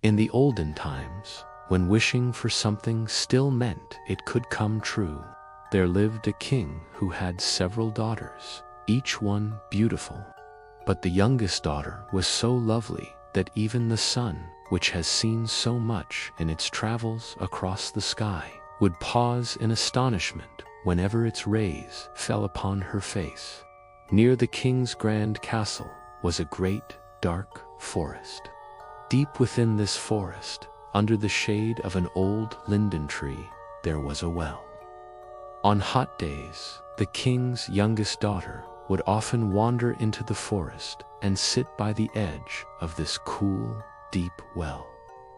In the olden times, when wishing for something still meant it could come true, there lived a king who had several daughters, each one beautiful. But the youngest daughter was so lovely that even the sun, which has seen so much in its travels across the sky, would pause in astonishment whenever its rays fell upon her face. Near the king's grand castle was a great, dark forest. Deep within this forest, under the shade of an old linden tree, there was a well. On hot days, the king's youngest daughter would often wander into the forest and sit by the edge of this cool, deep well.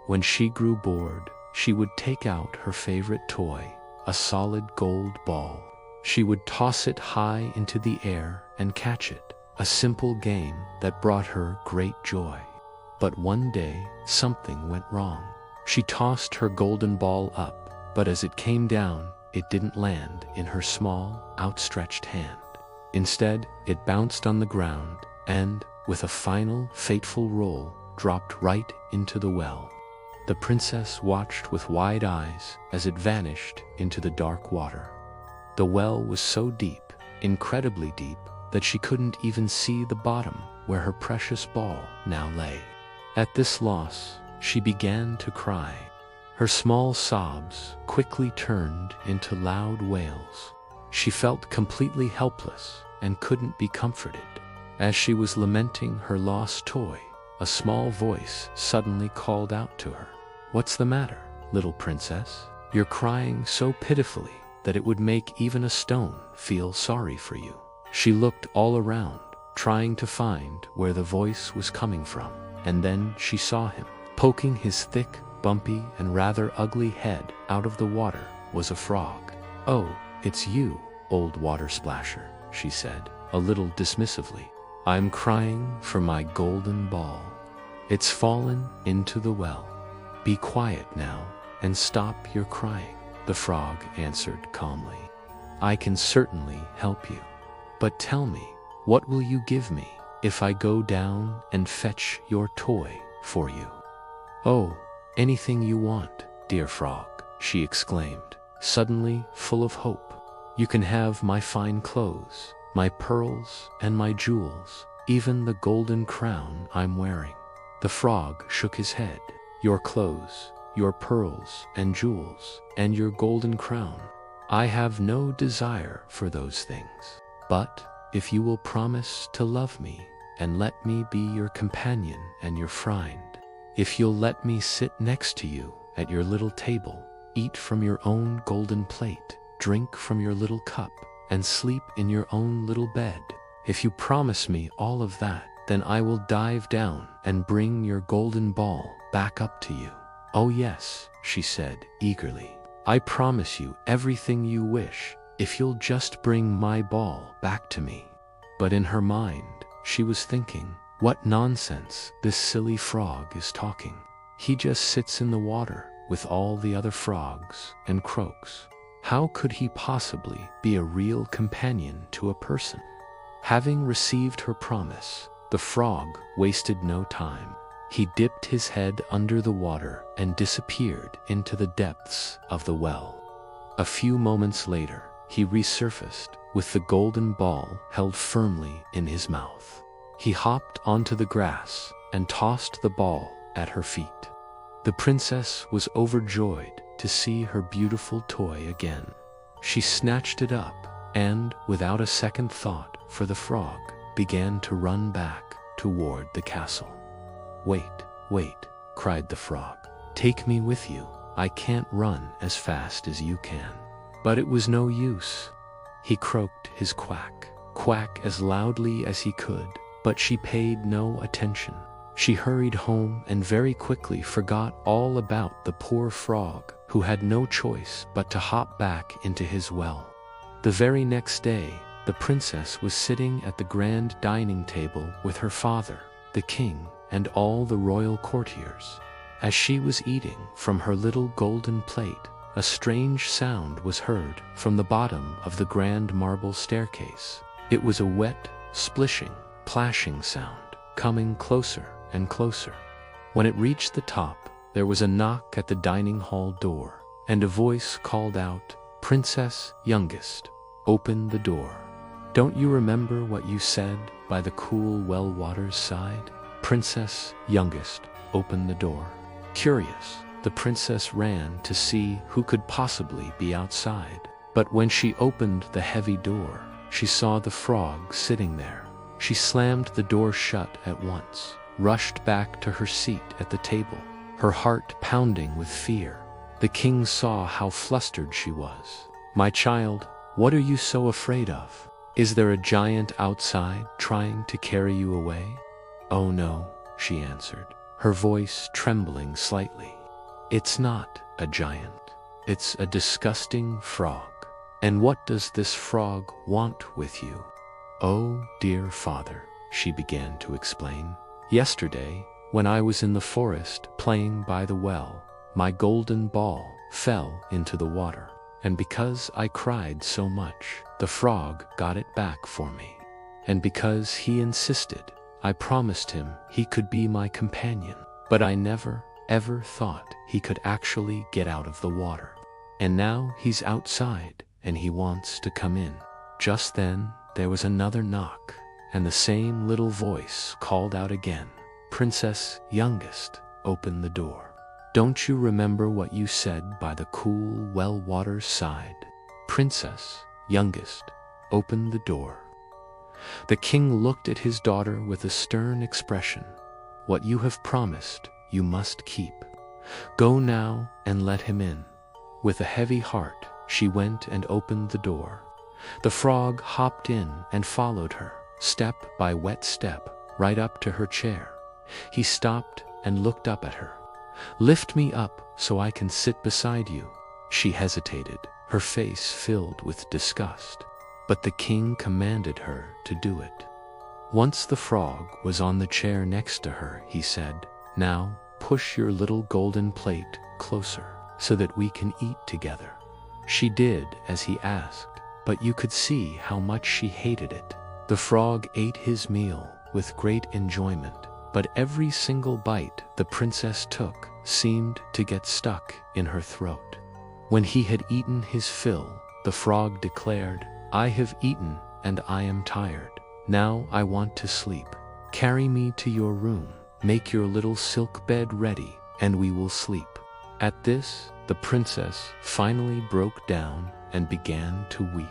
When she grew bored, she would take out her favorite toy, a solid gold ball. She would toss it high into the air and catch it, a simple game that brought her great joy. But one day, something went wrong. She tossed her golden ball up, but as it came down, it didn't land in her small, outstretched hand. Instead, it bounced on the ground and, with a final, fateful roll, dropped right into the well. The princess watched with wide eyes as it vanished into the dark water. The well was so deep, incredibly deep, that she couldn't even see the bottom where her precious ball now lay. At this loss, she began to cry. Her small sobs quickly turned into loud wails. She felt completely helpless and couldn't be comforted. As she was lamenting her lost toy, a small voice suddenly called out to her. "What's the matter, little princess? You're crying so pitifully that it would make even a stone feel sorry for you." She looked all around, trying to find where the voice was coming from, and then she saw him. Poking his thick, bumpy, and rather ugly head out of the water was a frog. "Oh, it's you, old water splasher," she said, a little dismissively. "I'm crying for my golden ball. It's fallen into the well. Be quiet now and stop your crying," the frog answered calmly. "I can certainly help you. But tell me, what will you give me if I go down and fetch your toy for you?" "Oh, anything you want, dear frog," she exclaimed, suddenly full of hope. "You can have my fine clothes, my pearls and my jewels, even the golden crown I'm wearing." The frog shook his head. "Your clothes, your pearls and jewels, and your golden crown. I have no desire for those things. But if you will promise to love me and let me be your companion and your friend, if you'll let me sit next to you at your little table, eat from your own golden plate, drink from your little cup, and sleep in your own little bed, if you promise me all of that, then I will dive down and bring your golden ball back up to you." "Oh yes," she said eagerly. "I promise you everything you wish if you'll just bring my ball back to me." But in her mind, she was thinking, what nonsense this silly frog is talking. He just sits in the water with all the other frogs and croaks. How could he possibly be a real companion to a person? Having received her promise, the frog wasted no time. He dipped his head under the water and disappeared into the depths of the well. A few moments later, he resurfaced with the golden ball held firmly in his mouth. He hopped onto the grass and tossed the ball at her feet. The princess was overjoyed to see her beautiful toy again. She snatched it up and, without a second thought for the frog, began to run back toward the castle. "Wait, wait," cried the frog. "Take me with you. I can't run as fast as you can." But it was no use. He croaked his quack, quack as loudly as he could, but she paid no attention. She hurried home and very quickly forgot all about the poor frog, who had no choice but to hop back into his well. The very next day, the princess was sitting at the grand dining table with her father, the king, and all the royal courtiers. As she was eating from her little golden plate, a strange sound was heard from the bottom of the grand marble staircase. It was a wet, splishing, plashing sound, coming closer and closer. When it reached the top, there was a knock at the dining hall door, and a voice called out, "Princess Youngest, open the door." "Don't you remember what you said by the cool well water's side?" Princess Youngest, open the door. Curious, the princess ran to see who could possibly be outside. But when she opened the heavy door, she saw the frog sitting there. She slammed the door shut at once, rushed back to her seat at the table, her heart pounding with fear. The king saw how flustered she was. "My child, what are you so afraid of? Is there a giant outside trying to carry you away?" "Oh no," she answered, her voice trembling slightly. "It's not a giant. It's a disgusting frog. And what does this frog want with you?" "Oh, dear father," she began to explain. "Yesterday, when I was in the forest playing by the well, my golden ball fell into the water. And because I cried so much, the frog got it back for me. And because he insisted, I promised him he could be my companion. But I never, ever thought he could actually get out of the water. And now he's outside, and he wants to come in." Just then, there was another knock, and the same little voice called out again, "Princess Youngest, open the door. Don't you remember what you said by the cool well water's side?" "Princess Youngest, open the door." The king looked at his daughter with a stern expression. "What you have promised, you must keep. Go now and let him in." With a heavy heart, she went and opened the door. The frog hopped in and followed her, step by wet step, right up to her chair. He stopped and looked up at her. "Lift me up so I can sit beside you." She hesitated, her face filled with disgust. But the king commanded her to do it. Once the frog was on the chair next to her, he said, "Now push your little golden plate closer so that we can eat together." She did as he asked, but you could see how much she hated it. The frog ate his meal with great enjoyment, but every single bite the princess took seemed to get stuck in her throat. When he had eaten his fill, the frog declared, "I have eaten and I am tired. Now I want to sleep. Carry me to your room, make your little silk bed ready, and we will sleep." At this, the princess finally broke down and began to weep.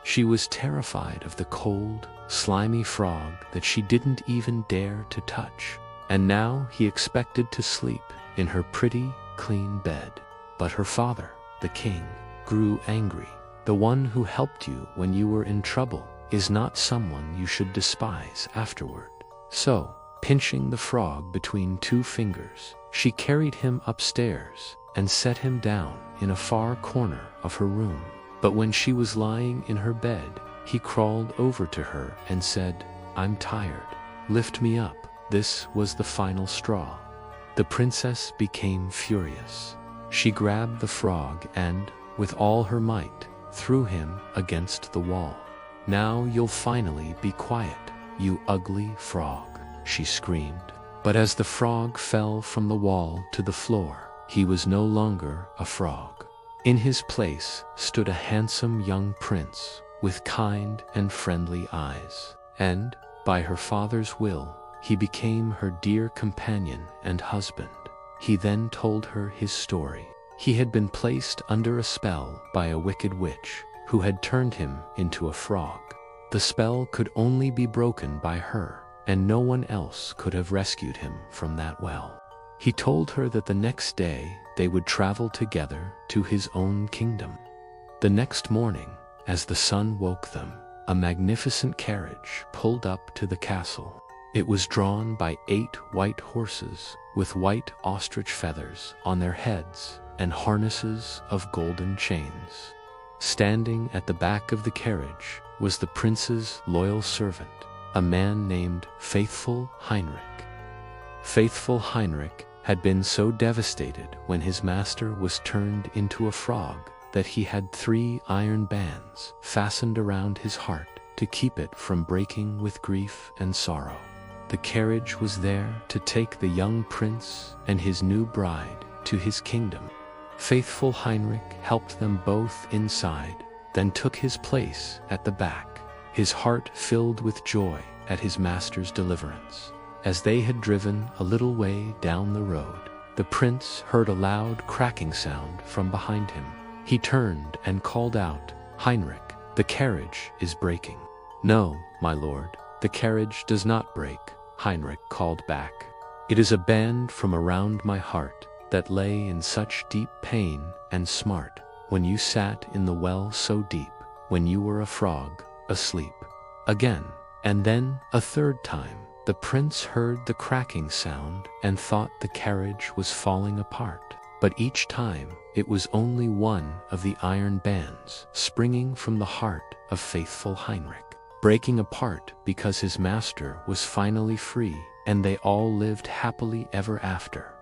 She was terrified of the cold, slimy frog that she didn't even dare to touch. And now he expected to sleep in her pretty, clean bed. But her father, the king, grew angry. "The one who helped you when you were in trouble is not someone you should despise afterward." So, pinching the frog between two fingers, she carried him upstairs and set him down in a far corner of her room. But when she was lying in her bed, he crawled over to her and said, "I'm tired. Lift me up." This was the final straw. The princess became furious. She grabbed the frog and, with all her might, threw him against the wall. "Now you'll finally be quiet, you ugly frog," she screamed. But as the frog fell from the wall to the floor, he was no longer a frog. In his place stood a handsome young prince with kind and friendly eyes. And, by her father's will, he became her dear companion and husband. He then told her his story. He had been placed under a spell by a wicked witch who had turned him into a frog. The spell could only be broken by her, and no one else could have rescued him from that well. He told her that the next day they would travel together to his own kingdom. The next morning, as the sun woke them, a magnificent carriage pulled up to the castle. It was drawn by 8 white horses with white ostrich feathers on their heads and harnesses of golden chains. Standing at the back of the carriage was the prince's loyal servant, a man named Faithful Heinrich. Faithful Heinrich had been so devastated when his master was turned into a frog that he had 3 iron bands fastened around his heart to keep it from breaking with grief and sorrow. the carriage was there to take the young prince and his new bride to his kingdom. Faithful Heinrich helped them both inside, then took his place at the back, his heart filled with joy at his master's deliverance. As they had driven a little way down the road, the prince heard a loud cracking sound from behind him. He turned and called out, "Heinrich, the carriage is breaking." "No, my lord, the carriage does not break," Heinrich called back. "It is a band from around my heart that lay in such deep pain and smart when you sat in the well so deep, when you were a frog, asleep." Again, and then a third time, the prince heard the cracking sound and thought the carriage was falling apart. But each time, it was only one of the iron bands springing from the heart of faithful Heinrich, breaking apart because his master was finally free, and they all lived happily ever after.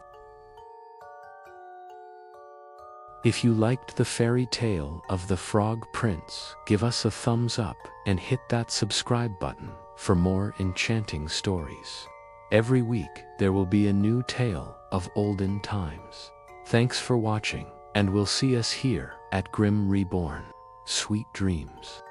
If you liked the fairy tale of the Frog Prince, give us a thumbs up and hit that subscribe button for more enchanting stories. Every week there will be a new tale of olden times. Thanks for watching, and we'll see us here at Grimm Reborn. Sweet dreams.